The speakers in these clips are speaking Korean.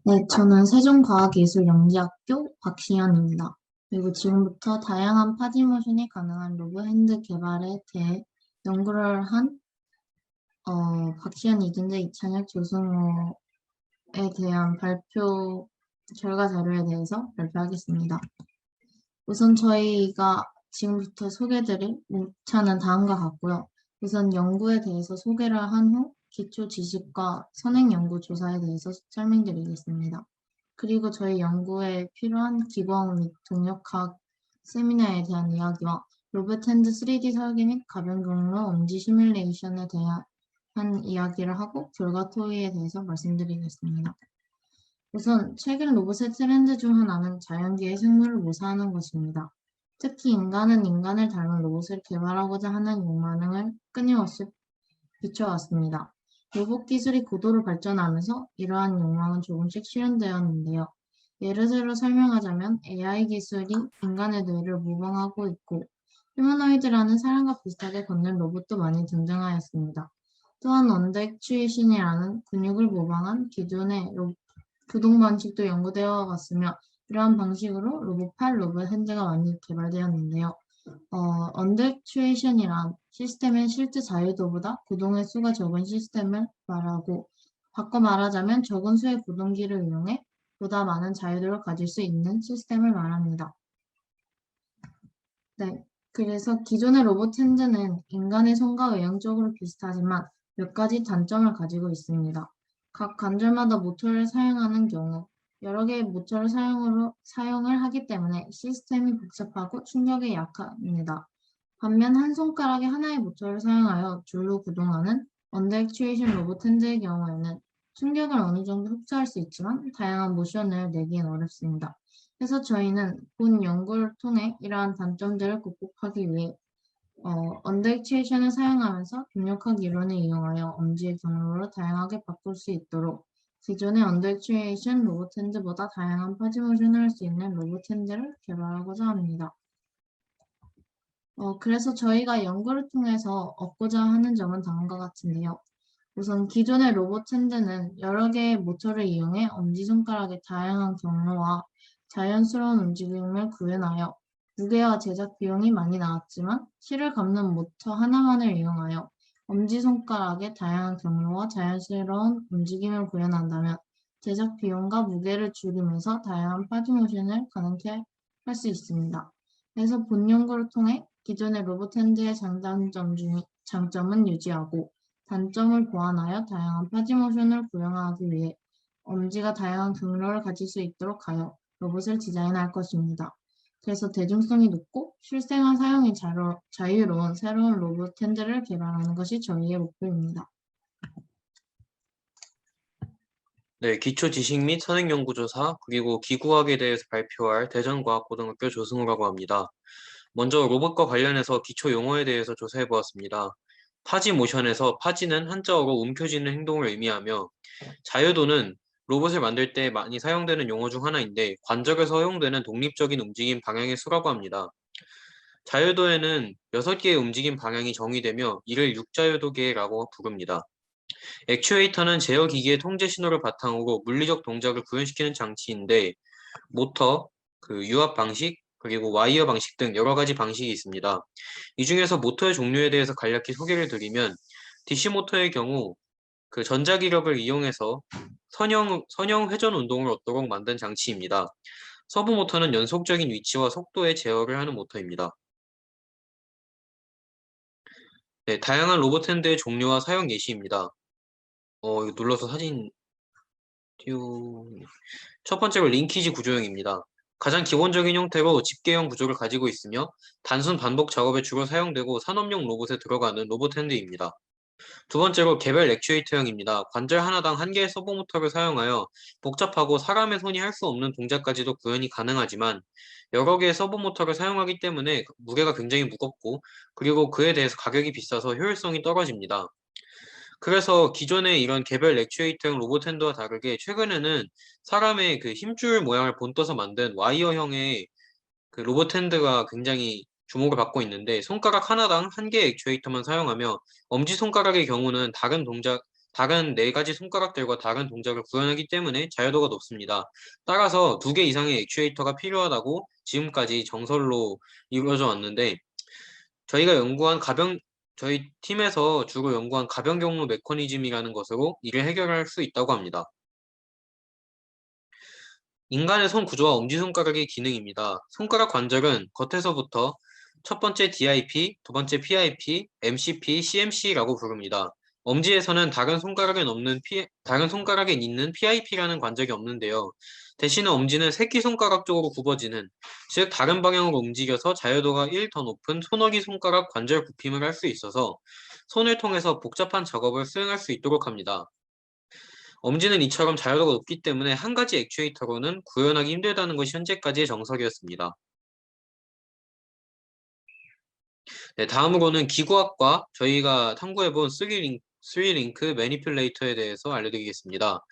네, 저는 세종과학예술영재학교 박시연입니다. 그리고 지금부터 다양한 파지모션이 가능한 로브 핸드 개발에 대해 연구를 한 박시연, 이준재, 이찬혁, 조승호에 대한 발표 결과 자료에 대해서 발표하겠습니다. 우선 저희가 지금부터 소개드릴 목차는 다음과 같고요. 우선 연구에 대해서 소개를 한 후 기초 지식과 선행 연구 조사에 대해서 설명드리겠습니다. 그리고 저희 연구에 필요한 기본 및 동력학 세미나에 대한 이야기와 로봇 핸드 3D 설계 및 가변 경로 엄지 시뮬레이션에 대한 이야기를 하고 결과 토의에 대해서 말씀드리겠습니다. 우선 최근 로봇의 트렌드 중 하나는 자연계의 생물을 모사하는 것입니다. 특히 인간은 인간을 닮은 로봇을 개발하고자 하는 욕망을 끊임없이 비춰왔습니다. 로봇 기술이 고도로 발전하면서 이러한 욕망은 조금씩 실현되었는데요. 예를 들어 설명하자면 AI 기술이 인간의 뇌를 모방하고 있고 휴머노이드라는 사람과 비슷하게 걷는 로봇도 많이 등장하였습니다. 또한 언더액추에이션이라는 근육을 모방한 기존의 교동 방식도 연구되어 왔으며 이러한 방식으로 로봇 팔, 로봇 핸드가 많이 개발되었는데요. 언더액추에이션이란 시스템의 실제 자유도보다 구동의 수가 적은 시스템을 말하고 바꿔 말하자면 적은 수의 구동기를 이용해 보다 많은 자유도를 가질 수 있는 시스템을 말합니다. 네, 그래서 기존의 로봇 핸드는 인간의 손과 외형적으로 비슷하지만 몇 가지 단점을 가지고 있습니다. 각 관절마다 모터를 사용하는 경우 여러 개의 모터를 사용을 하기 때문에 시스템이 복잡하고 충격에 약합니다. 반면 한 손가락에 하나의 모터를 사용하여 줄로 구동하는 언더액추에이션 로봇 핸드의 경우에는 충격을 어느 정도 흡수할 수 있지만 다양한 모션을 내기엔 어렵습니다. 그래서 저희는 본 연구를 통해 이러한 단점들을 극복하기 위해 언더액추에이션을 사용하면서 동력학 이론을 이용하여 엄지의 경로를 다양하게 바꿀 수 있도록 기존의 언더액추에이션 로봇 핸드보다 다양한 파지모션을 할 수 있는 로봇 핸드를 개발하고자 합니다. 그래서 저희가 연구를 통해서 얻고자 하는 점은 다음과 같은데요. 우선 기존의 로봇 핸드는 여러 개의 모터를 이용해 엄지손가락의 다양한 경로와 자연스러운 움직임을 구현하여 무게와 제작 비용이 많이 나왔지만 실을 감는 모터 하나만을 이용하여 엄지손가락의 다양한 경로와 자연스러운 움직임을 구현한다면 제작 비용과 무게를 줄이면서 다양한 파지모션을 가능케 할 수 있습니다. 그래서 본 연구를 통해 기존의 로봇 핸드의 장점은 유지하고 단점을 보완하여 다양한 파지모션을 구현하기 위해 엄지가 다양한 경로를 가질 수 있도록 하여 로봇을 디자인할 것입니다. 그래서 대중성이 높고 실생활 사용이 자유로운 새로운 로봇 핸들을 개발하는 것이 저희의 목표입니다. 네, 기초 지식 및 선행 연구조사, 그리고 기구학에 대해서 발표할 대전과학고등학교 조승우라고 합니다. 먼저 로봇과 관련해서 기초 용어에 대해서 조사해 보았습니다. 파지 모션에서 파지는 한자어로 움켜쥐는 행동을 의미하며 자유도는 로봇을 만들 때 많이 사용되는 용어 중 하나인데 관절에서 허용되는 독립적인 움직임 방향의 수라고 합니다. 자유도에는 6개의 움직임 방향이 정의되며 이를 육자유도계라고 부릅니다. 액추에이터는 제어 기기의 통제 신호를 바탕으로 물리적 동작을 구현시키는 장치인데 모터, 유압 방식, 그리고 와이어 방식 등 여러 가지 방식이 있습니다. 이 중에서 모터의 종류에 대해서 간략히 소개를 드리면 DC 모터의 경우 전자기력을 이용해서 선형 회전 운동을 얻도록 만든 장치입니다. 서브 모터는 연속적인 위치와 속도의 제어를 하는 모터입니다. 네, 다양한 로봇 핸드의 종류와 사용 예시입니다. 이거 눌러서 사진 띄우... 첫 번째로 링키지 구조형입니다. 가장 기본적인 형태로 집게형 구조를 가지고 있으며 단순 반복 작업에 주로 사용되고 산업용 로봇에 들어가는 로봇 핸드입니다. 두 번째로 개별 액추에이터형입니다. 관절 하나당 한 개의 서버 모터를 사용하여 복잡하고 사람의 손이 할 수 없는 동작까지도 구현이 가능하지만 여러 개의 서버 모터를 사용하기 때문에 무게가 굉장히 무겁고 그리고 그에 대해서 가격이 비싸서 효율성이 떨어집니다. 그래서 기존의 이런 개별 액추에이터형 로봇 핸드와 다르게 최근에는 사람의 힘줄 모양을 본떠서 만든 와이어형의 로봇 핸드가 굉장히 주목을 받고 있는데 손가락 하나당 한 개의 액추에이터만 사용하며 엄지손가락의 경우는 다른 4가지 손가락들과 다른 동작을 구현하기 때문에 자유도가 높습니다. 따라서 2개 이상의 액추에이터가 필요하다고 지금까지 정설로 이루어져 왔는데 저희 팀에서 주로 연구한 가변 경로 메커니즘이라는 것으로 이를 해결할 수 있다고 합니다. 인간의 손 구조와 엄지손가락의 기능입니다. 손가락 관절은 겉에서부터 첫 번째 DIP, 두 번째 PIP, MCP, CMC라고 부릅니다. 엄지에서는 다른 손가락에 있는 PIP라는 관절이 없는데요. 대신에 엄지는 새끼손가락 쪽으로 굽어지는, 즉 다른 방향으로 움직여서 자유도가 1 더 높은 손어기 손가락 관절 굽힘을 할 수 있어서 손을 통해서 복잡한 작업을 수행할 수 있도록 합니다. 엄지는 이처럼 자유도가 높기 때문에 한 가지 액추에이터로는 구현하기 힘들다는 것이 현재까지의 정설이었습니다. 네, 다음으로는 기구학과 저희가 탐구해본 3링크 매니플레이터에 대해서 알려드리겠습니다.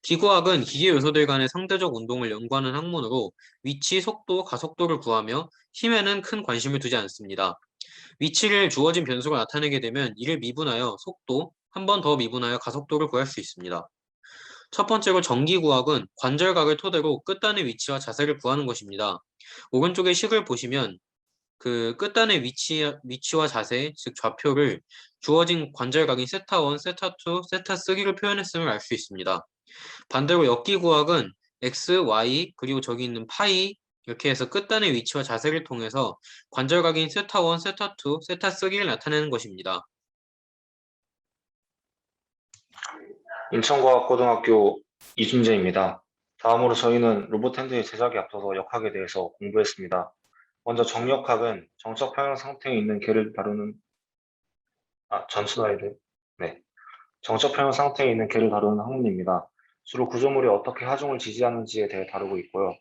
기구학은 기계 요소들 간의 상대적 운동을 연구하는 학문으로 위치, 속도, 가속도를 구하며 힘에는 큰 관심을 두지 않습니다. 위치를 주어진 변수가 나타내게 되면 이를 미분하여 속도, 한 번 더 미분하여 가속도를 구할 수 있습니다. 첫 번째로 전기구학은 관절각을 토대로 끝단의 위치와 자세를 구하는 것입니다. 오른쪽의 식을 보시면 그 끝단의 위치와 자세, 즉 좌표를 주어진 관절각인 세타1, 세타2, 세타3를 표현했음을 알 수 있습니다. 반대로 역기구학은 x, y, 그리고 저기 있는 파이 이렇게 해서 끝단의 위치와 자세를 통해서 관절각인 세타1, 세타2, 세타3를 나타내는 것입니다. 인천과학고등학교 이준재입니다. 다음으로 저희는 로봇 핸드의 제작에 앞서서 역학에 대해서 공부했습니다. 먼저 정역학은 정적 평형 상태에 있는 개를 다루는 전 슬라이드. 네. 정적 평형 상태에 있는 개를 다루는 학문입니다. 주로 구조물이 어떻게 하중을 지지하는지에 대해 다루고 있고요.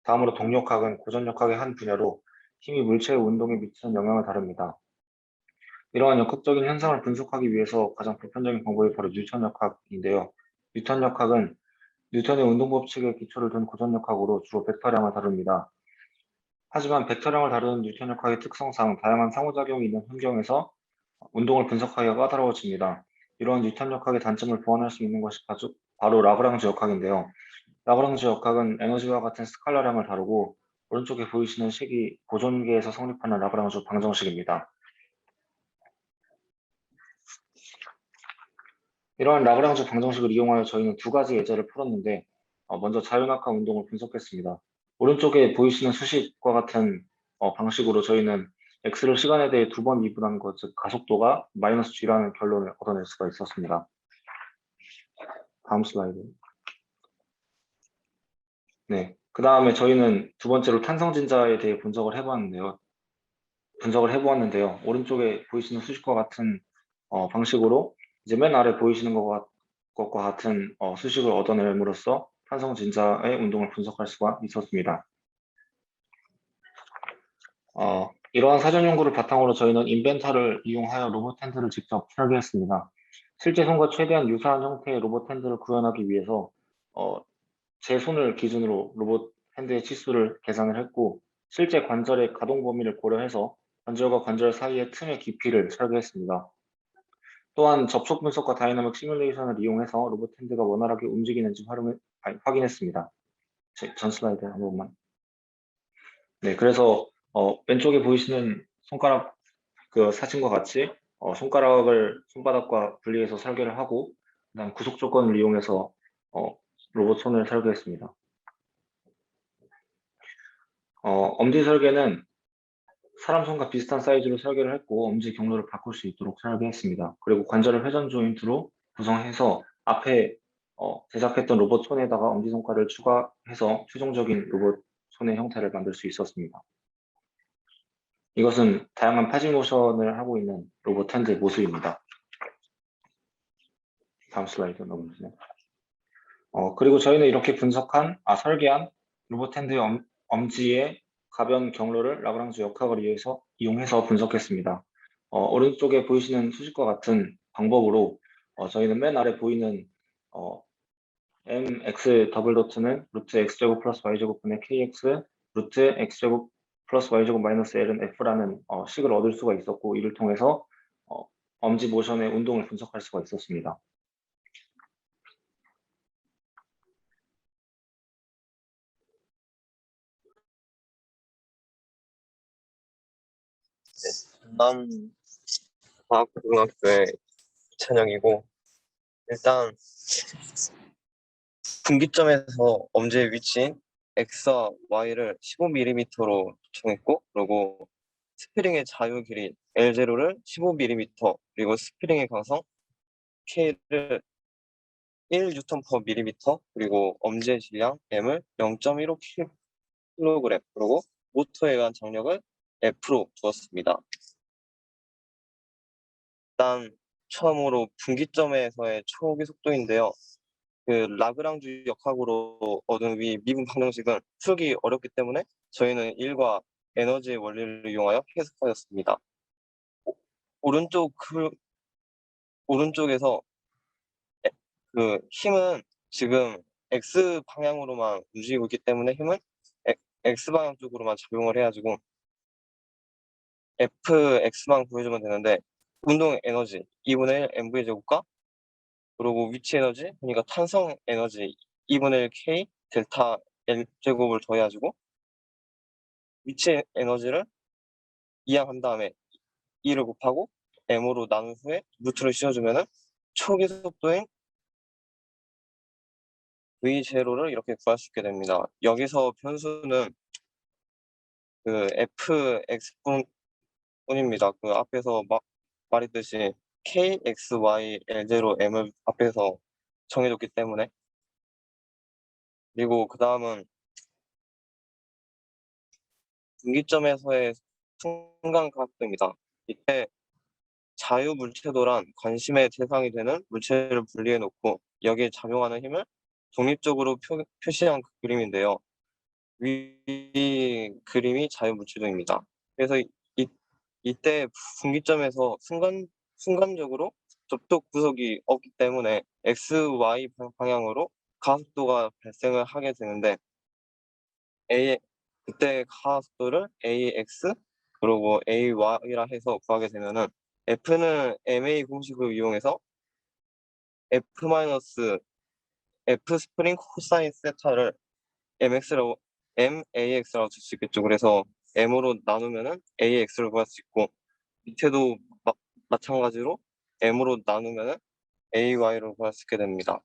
다음으로 동력학은 고전역학의 한 분야로 힘이 물체의 운동에 미치는 영향을 다룹니다. 이러한 역학적인 현상을 분석하기 위해서 가장 보편적인 방법이 바로 뉴턴역학인데요. 뉴턴역학은 뉴턴의 운동법칙에 기초를 둔 고전역학으로 주로 벡터량을 다룹니다. 하지만 벡터량을 다루는 뉴턴역학의 특성상 다양한 상호작용이 있는 환경에서 운동을 분석하기가 까다로워집니다. 이러한 뉴턴역학의 단점을 보완할 수 있는 것이 바로 라그랑주 역학인데요. 라그랑주 역학은 에너지와 같은 스칼라량을 다루고 오른쪽에 보이시는 식이 보존계에서 성립하는 라그랑주 방정식입니다. 이러한 라그랑주 방정식을 이용하여 저희는 2가지 예제를 풀었는데 먼저 자윤학과 운동을 분석했습니다. 오른쪽에 보이시는 수식과 같은 방식으로 저희는 x를 시간에 대해 2번 미분한 것, 즉 가속도가 마이너스 g라는 결론을 얻어낼 수가 있었습니다. 다음 슬라이드. 네, 그 다음에 저희는 두 번째로 탄성진자에 대해 분석을 해보았는데요. 오른쪽에 보이시는 수식과 같은 방식으로 이제 맨 아래 보이시는 것과 같은 수식을 얻어냄으로써 탄성진자의 운동을 분석할 수가 있었습니다. 이러한 사전 연구를 바탕으로 저희는 인벤터를 이용하여 로봇 핸드를 직접 설계했습니다. 실제 손과 최대한 유사한 형태의 로봇 핸드를 구현하기 위해서 제 손을 기준으로 로봇 핸드의 치수를 계산을 했고 실제 관절의 가동 범위를 고려해서 관절과 관절 사이의 틈의 깊이를 설계했습니다. 또한 접촉 분석과 다이나믹 시뮬레이션을 이용해서 로봇 핸드가 원활하게 움직이는지 확인했습니다. 전 슬라이드 한 번만. 네, 그래서 왼쪽에 보이시는 손가락 그 사진과 같이 손가락을 손바닥과 분리해서 설계를 하고 그다음 구속 조건을 이용해서 로봇 손을 설계했습니다. 엄지 설계는 사람 손과 비슷한 사이즈로 설계를 했고 엄지 경로를 바꿀 수 있도록 설계했습니다. 그리고 관절을 회전 조인트로 구성해서 앞에 제작했던 로봇 손에다가 엄지손가락을 추가해서 최종적인 로봇 손의 형태를 만들 수 있었습니다. 이것은 다양한 파지 모션을 하고 있는 로봇 핸드의 모습입니다. 다음 슬라이드 넘어주세요. 그리고 저희는 이렇게 설계한 로봇 핸드의 엄지의 가변 경로를 라그랑주 역학을 이용해서 분석했습니다. 오른쪽에 보이시는 수식과 같은 방법으로 저희는 맨 아래 보이는 mx 더블 도트는 루트 x제곱 플러스 y제곱분의 kx 루트 x제곱 플러스 y제곱 마이너스 l은 f라는 식을 얻을 수가 있었고 이를 통해서 엄지 모션의 운동을 분석할 수가 있었습니다. 전남 과학고등학교의 이찬영이고, 일단 분기점에서 엄지의 위치인 X와 Y를 15mm로 정했고, 그리고 스프링의 자유 길이 L0를 15mm, 그리고 스프링의 강성 K를 1N/mm, 그리고 엄지의 질량 M을 0.15kg, 그리고 모터에 의한 장력을 F로 두었습니다. 일단 처음으로 분기점에서의 초기 속도인데요. 그 라그랑주 역학으로 얻은 미분 방정식은 풀기 어렵기 때문에 저희는 일과 에너지의 원리를 이용하여 해석하였습니다. 오른쪽에서 그 힘은 지금 X 방향으로만 움직이고 있기 때문에 힘은 X 방향 쪽으로만 작용을 해가지고 Fx만 구해주면 되는데, 운동 에너지 2분의 1 mv의 제곱과, 그리고 위치 에너지, 그러니까 탄성 에너지 2분의 1 k 델타 L 제곱을 더해가지고 위치 에너지를 이항한 다음에 2를 곱하고 m으로 나눈 후에 루트를 씌워주면은 초기 속도인 v0를 이렇게 구할 수 있게 됩니다. 여기서 변수는 그 fx뿐입니다. 그 앞에서 말했듯이 k, x, y, l0, m을 앞에서 정해줬기 때문에. 그리고 그 다음은 분기점에서의 순간각도입니다. 이때 자유물체도란 관심의 대상이 되는 물체를 분리해 놓고 여기에 작용하는 힘을 독립적으로 표시한 그 그림인데요. 위 그림이 자유물체도입니다. 그래서 이때 분기점에서 순간적으로 접촉 구석이 없기 때문에 x, y 방향으로 가속도가 발생을 하게 되는데, 그때 가속도를 ax 그리고 ay라 해서 구하게 되면은 f는 ma 공식을 이용해서 f 스프링 코사인 세타를 max라고 줄 수 있겠죠. 그래서 m으로 나누면은 ax를 구할 수 있고, 밑에도 마찬가지로 m으로 나누면은 ay를 구할 수 있게 됩니다.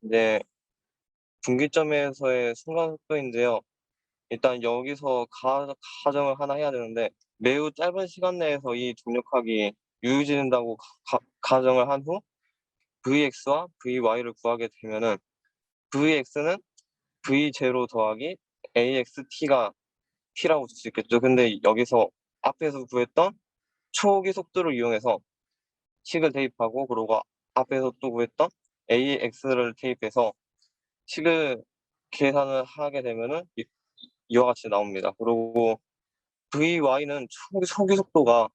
이제 분기점에서의 순간 속도인데요. 일단 여기서 가정을 하나 해야 되는데, 매우 짧은 시간 내에서 이 동력학이 유효해진다고 가정을 한 후 Vx와 Vy를 구하게 되면은 Vx는 V0 더하기 AXT가 T라고 줄 수 있겠죠. 근데 여기서 앞에서 구했던 초기 속도를 이용해서 식을 대입하고, 그리고 앞에서 또 구했던 AX를 대입해서 식을 계산을 하게 되면은 이와 같이 나옵니다. 그리고 VY는 초기 속도가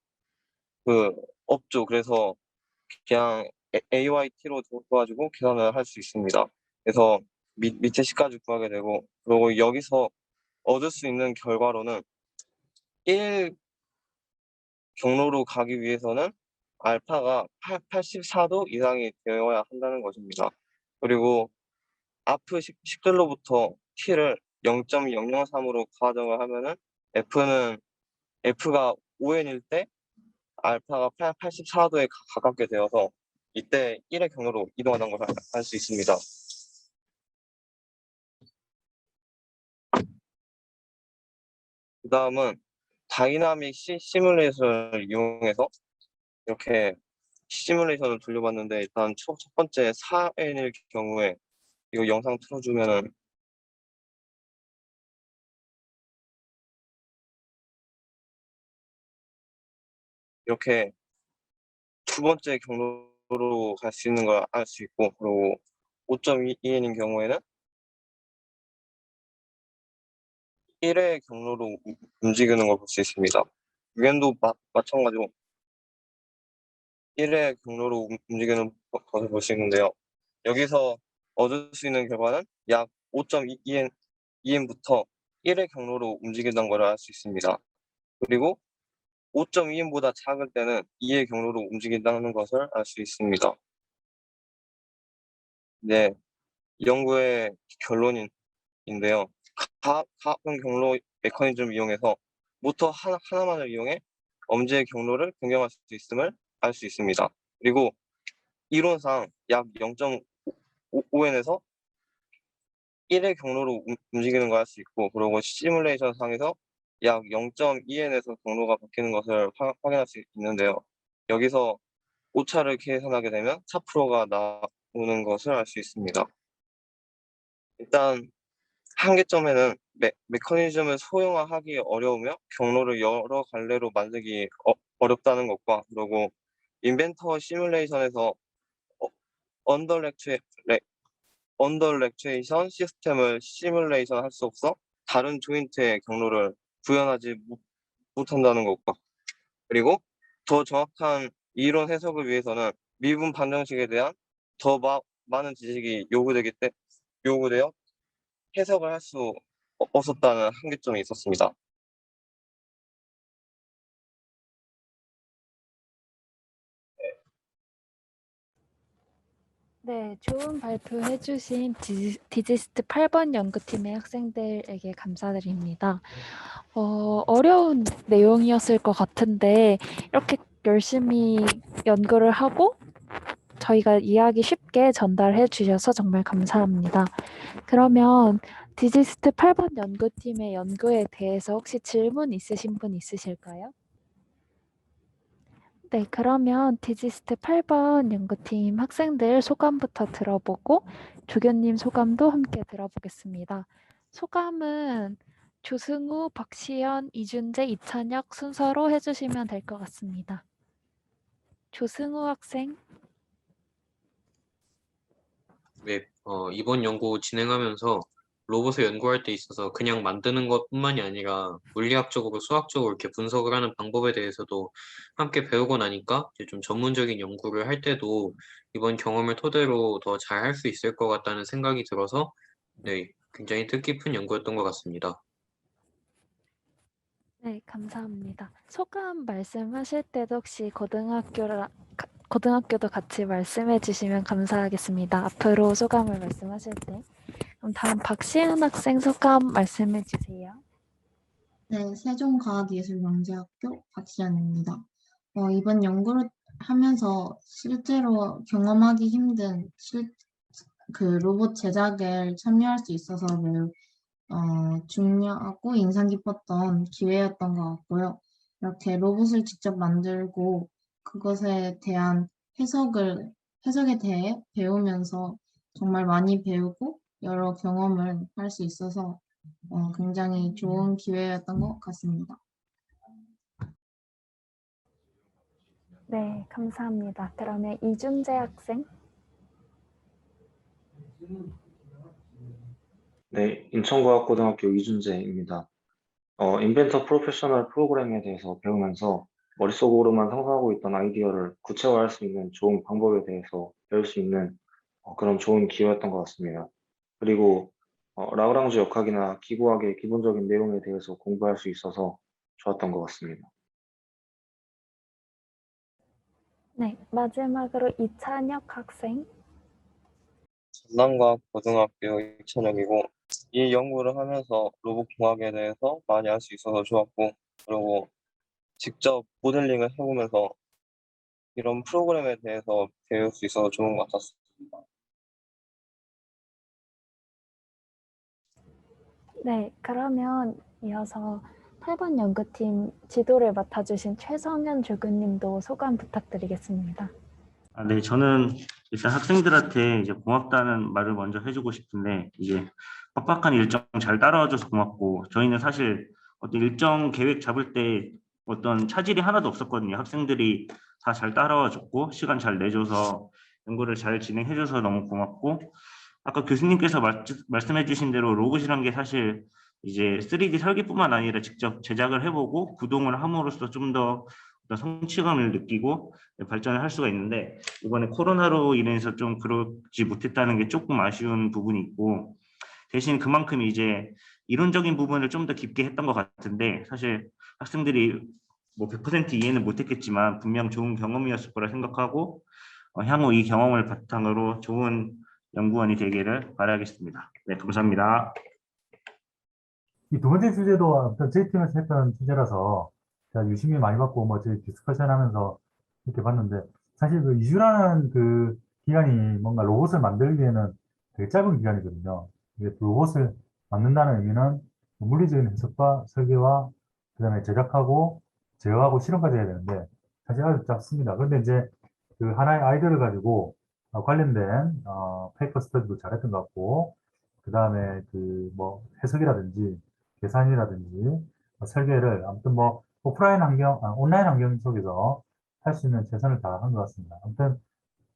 없죠. 그래서 그냥 AYT로 둬가지고 계산을 할 수 있습니다. 그래서 밑에 식까지 구하게 되고, 그리고 여기서 얻을 수 있는 결과로는 1 경로로 가기 위해서는 알파가 84도 이상이 되어야 한다는 것입니다. 그리고 앞 식들로부터 t를 0.003으로 가정을 하면은 f가 5n일 때 알파가 84도에 가깝게 되어서 이때 1의 경로로 이동하는 걸 알 수 있습니다. 그 다음은 다이나믹 시뮬레이션을 이용해서 이렇게 시뮬레이션을 돌려봤는데, 일단 첫 번째 4n일 경우에 이거 영상 틀어주면은 이렇게 두 번째 경로로 갈 수 있는 걸 알 수 있고, 그리고 5.2n인 경우에는 1의 경로로 움직이는 걸 볼 수 있습니다. 유엔도 마찬가지로 1의 경로로 움직이는 것을 볼 수 있는데요. 여기서 얻을 수 있는 결과는 약 5.2n부터 1의 경로로 움직인다는 걸 알 수 있습니다. 그리고 5.2n보다 작을 때는 2의 경로로 움직인다는 것을 알 수 있습니다. 네, 이 연구의 결론인데요. 가분 경로 메커니즘을 이용해서 모터 하나만을 이용해 엄지의 경로를 변경할 수 있음을 알 수 있습니다. 그리고 이론상 약 0.5n에서 1의 경로로 움직이는 걸 할 수 있고, 그리고 시뮬레이션 상에서 약 0.2n에서 경로가 바뀌는 것을 확인할 수 있는데요. 여기서 오차를 계산하게 되면 4%가 나오는 것을 알 수 있습니다. 일단 한계점에는 메커니즘을 소형화하기 어려우며 경로를 여러 갈래로 만들기 어렵다는 것과, 그리고 인벤터 시뮬레이션에서 언더렉추에이션 시스템을 시뮬레이션 할 수 없어 다른 조인트의 경로를 구현하지 못한다는 것과, 그리고 더 정확한 이론 해석을 위해서는 미분 방정식에 대한 더 많은 지식이 요구되어 해석을 할 수 없었다는 한계점이 있었습니다. 네, 좋은 발표해주신 디지스트 8번 연구팀의 학생들에게 감사드립니다. 어려운 내용이었을 것 같은데 이렇게 열심히 연구를 하고 저희가 이해하기 쉽게 전달해 주셔서 정말 감사합니다. 그러면 디지스트 8번 연구팀의 연구에 대해서 혹시 질문 있으신 분 있으실까요? 네, 그러면 디지스트 8번 연구팀 학생들 소감부터 들어보고 조교님 소감도 함께 들어보겠습니다. 소감은 조승우, 박시연, 이준재, 이찬혁 순서로 해주시면 될 것 같습니다. 조승우 학생. 네, 이번 연구 진행하면서 로봇을 연구할 때 있어서 그냥 만드는 것뿐만이 아니라 물리학적으로 수학적으로 이렇게 분석을 하는 방법에 대해서도 함께 배우고 나니까 이제 좀 전문적인 연구를 할 때도 이번 경험을 토대로 더 잘 할 수 있을 것 같다는 생각이 들어서 네, 굉장히 뜻깊은 연구였던 것 같습니다. 네, 감사합니다. 소감 말씀하실 때도 혹시 고등학교도 같이 말씀해 주시면 감사하겠습니다. 앞으로 소감을 말씀하실 때. 그럼 다음 박시은 학생 소감 말씀해 주세요. 네, 세종과학예술영재학교 박시연입니다. 이번 연구를 하면서 실제로 경험하기 힘든 그 로봇 제작에 참여할 수 있어서 매우 중요하고 인상 깊었던 기회였던 것 같고요. 이렇게 로봇을 직접 만들고 그것에 대한 해석에 대해 배우면서 정말 많이 배우고 여러 경험을 할 수 있어서 굉장히 좋은 기회였던 것 같습니다. 네, 감사합니다. 그러면 이준재 학생. 네, 인천과학고등학교 이준재입니다. 인벤터 프로페셔널 프로그램에 대해서 배우면서 머릿속으로만 상상하고 있던 아이디어를 구체화할 수 있는 좋은 방법에 대해서 배울 수 있는 그런 좋은 기회였던 것 같습니다. 그리고 라그랑주 역학이나 기구학의 기본적인 내용에 대해서 공부할 수 있어서 좋았던 것 같습니다. 네, 마지막으로 이찬혁 학생. 전남과학고등학교 이찬혁이고, 이 연구를 하면서 로봇공학에 대해서 많이 알 수 있어서 좋았고, 그리고 직접 모델링을 해보면서 이런 프로그램에 대해서 배울 수 있어서 좋은 것 같았습니다. 네, 그러면 이어서 8번 연구팀 지도를 맡아주신 최성현 조교님도 소감 부탁드리겠습니다. 네, 저는 일단 학생들한테 이제 고맙다는 말을 먼저 해주고 싶은데, 이게 빡빡한 일정 잘 따라와줘서 고맙고, 저희는 사실 어떤 일정 계획 잡을 때 어떤 차질이 하나도 없었거든요. 학생들이 다 잘 따라와줬고, 시간 잘 내줘서 연구를 잘 진행해줘서 너무 고맙고, 아까 교수님께서 말씀해주신 대로 로봇이란 게 사실 이제 3D 설계뿐만 아니라 직접 제작을 해보고 구동을 함으로써 좀 더 성취감을 느끼고 발전을 할 수가 있는데, 이번에 코로나로 인해서 좀 그러지 못했다는 게 조금 아쉬운 부분이 있고, 대신 그만큼 이제 이론적인 부분을 좀 더 깊게 했던 것 같은데, 사실 학생들이 뭐 100% 이해는 못했겠지만 분명 좋은 경험이었을 거라 생각하고, 향후 이 경험을 바탕으로 좋은 연구원이 되기를 바라겠습니다. 네, 감사합니다. 이 두 번째 주제도 어떤 저희 팀에서 했던 주제라서 제가 유심히 많이 받고 뭐 저희 디스커션 하면서 이렇게 봤는데 사실 그 2주라는 그 기간이 뭔가 로봇을 만들기에는 되게 짧은 기간이거든요. 이게 로봇을 만든다는 의미는 물리적인 해석과 설계와 그다음에 제작하고 제어하고 실험까지 해야 되는데 사실 아주 짧습니다. 그런데 이제 그 하나의 아이디어를 가지고 관련된 페이퍼 스터디도 잘했던 것 같고 그다음에 그 뭐 해석이라든지 계산이라든지 설계를 아무튼 뭐 오프라인 환경, 온라인 환경 속에서 할 수 있는 최선을 다한 것 같습니다. 아무튼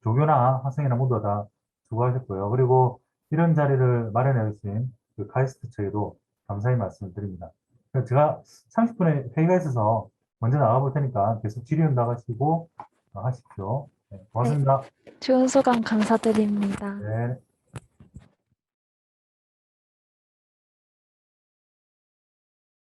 조교나 학생이나 모두 다 수고하셨고요. 그리고 이런 자리를 마련해 주신 그 카이스트 측에도 감사의 말씀을 드립니다. 그래서 제가 30분의 회의가 있어서 먼저 나가볼 테니까 계속 질의응답 나가시고 하십시오. 네, 고맙습니다. 좋은 소감 감사드립니다. 네.